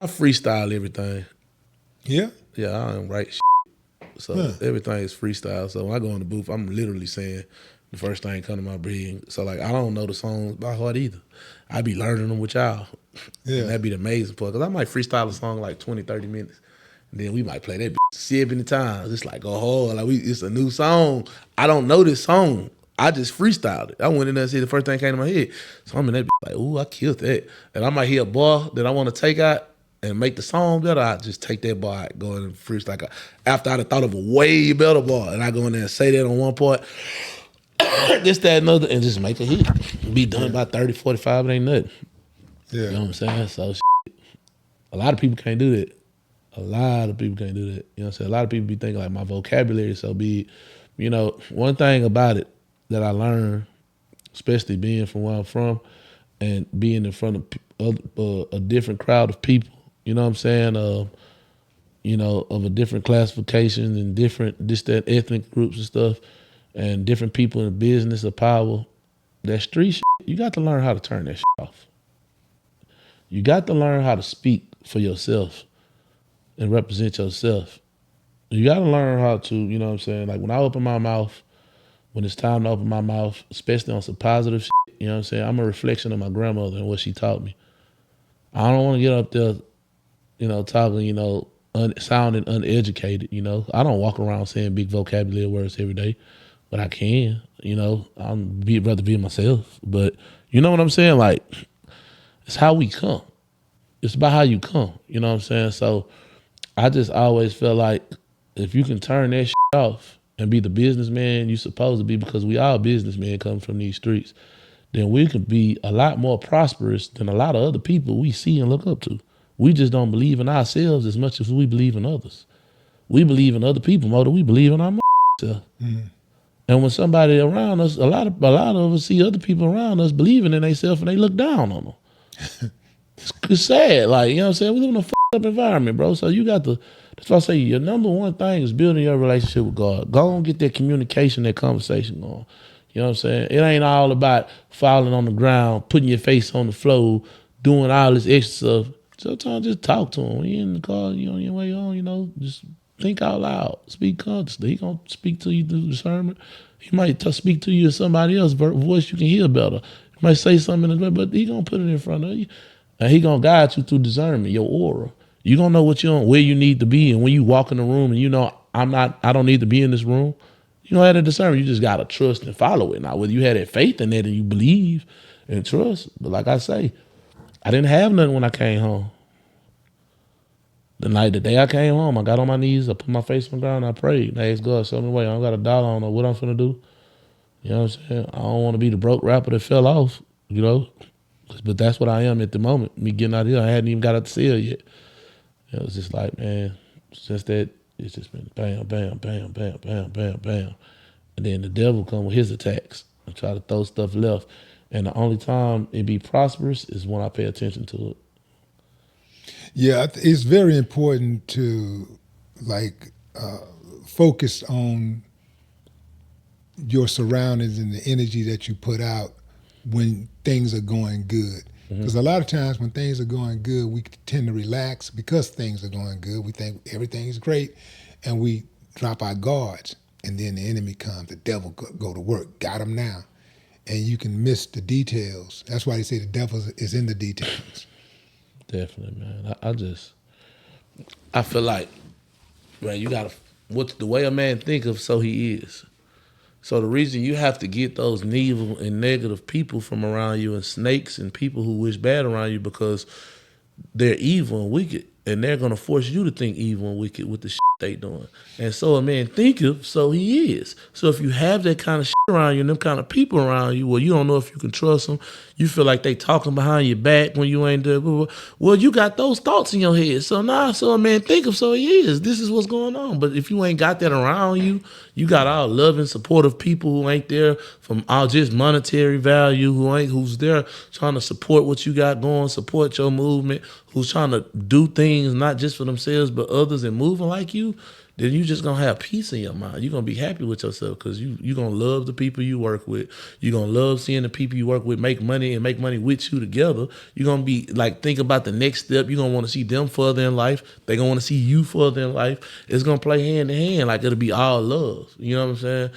I freestyle everything. Yeah? Yeah, I don't write shit. So Huh. everything is freestyle. So when I go in the booth, I'm literally saying the first thing come to my brain. So like I don't know the songs by heart either. I be learning them with y'all. And Yeah. that'd be the amazing part. Cause I might freestyle a song like 20, 30 minutes. And then we might play that 70 times. It's like, oh, like it's a new song. I don't know this song. I just freestyled it. I went in there and see the first thing came to my head. So I'm in that like, ooh, I killed that. And I might hear a bar that I want to take out and make the song better. I just take that bar out, go in and freestyle. Like after I'd have thought of a way better bar, and I go in there and say that on one part, this, that, another, and just make a hit. Be done Yeah. by 30, 45, it ain't nothing. You Yeah. know what I'm saying? So a lot of people can't do that. A lot of people can't do that. You know what I'm saying? A lot of people be thinking like my vocabulary is so big. You know, one thing about it that I learned, especially being from where I'm from and being in front of a different crowd of people, you know what I'm saying? You know, of a different classification and different that ethnic groups and stuff, and different people in business or power. That street shit, you got to learn how to turn that shit off. You got to learn how to speak for yourself and represent yourself. You got to learn how to, you know what I'm saying? Like when I open my mouth, when it's time to open my mouth, especially on some positive shit, you know what I'm saying? I'm a reflection of my grandmother and what she taught me. I don't want to get up there, you know, talking, you know, sounding uneducated, you know. I don't walk around saying big vocabulary words every day, but I can, you know. Rather be myself. But you know what I'm saying? Like, it's how we come. It's about how you come, you know what I'm saying? So I just always felt like if you can turn that shit off and be the businessman you supposed to be, because we all businessmen coming from these streets, then we could be a lot more prosperous than a lot of other people we see and look up to. We just don't believe in ourselves as much as we believe in others. We believe in other people more than we believe in our self. Mm. And when somebody around us, a lot of us see other people around us believing in themselves and they look down on them. It's sad. Like, you know what I'm saying? We live in a fucked up environment, bro. So you got to, that's why I say your number one thing is building your relationship with God. Go and get that communication, that conversation going. You know what I'm saying? It ain't all about falling on the ground, putting your face on the floor, doing all this extra stuff. Sometimes just talk to him. When you're in the car, you on your way home, you know, just think out loud. Speak consciously. He gonna speak to you through discernment. He might speak to you in somebody else's voice you can hear better. He might say something in his way, but he gonna put it in front of you. And he gonna guide you through discernment, your aura. You gonna know where you need to be, and when you walk in the room and you know I don't need to be in this room. You know how to discern. You just gotta trust and follow it. Now, whether you had that faith in it and you believe and trust, but like I say, I didn't have nothing when I came home. The day I came home, I got on my knees, I put my face on the ground, I prayed. I asked God, show me the way. I don't got a dollar, I don't know what I'm finna do. You know what I'm saying? I don't want to be the broke rapper that fell off, you know. But that's what I am at the moment. Me getting out here, I hadn't even got out the cell yet. It was just like, man, since that, it's just been bam, bam, bam, bam, bam, bam, bam. And then the devil come with his attacks and try to throw stuff left. And the only time it be prosperous is when I pay attention to it. Yeah, it's very important to like focus on your surroundings and the energy that you put out when things are going good. Because a lot of times when things are going good, we tend to relax because things are going good. We think everything is great, and we drop our guards. And then the enemy comes, the devil go to work, got him now. And you can miss the details. That's why they say the devil is in the details. Definitely, man. I feel like, man, you gotta, what's the way a man think of, so he is. So the reason you have to get those evil and negative people from around you and snakes and people who wish bad around you, because they're evil and wicked, and they're gonna force you to think evil and wicked with the shit they doing. And so a man thinketh, so he is. So if you have that kind of shit around you and them kind of people around you, well, you don't know if you can trust them. You feel like they talking behind your back when you ain't there. Well, you got those thoughts in your head. So now, so a man thinketh, so he is. This is what's going on. But if you ain't got that around you, you got all loving, supportive people who ain't there from all just monetary value, who's there trying to support what you got going, support your movement, who's trying to do things not just for themselves but others and moving like you, then you just gonna have peace in your mind. You're gonna be happy with yourself because you gonna love the people you work with. You're gonna love seeing the people you work with make money and make money with you together. You're gonna be like, think about the next step. You're gonna want to see them further in life. They're gonna want to see you further in life. It's gonna play hand in hand. Like, it'll be all love. You know what I'm saying?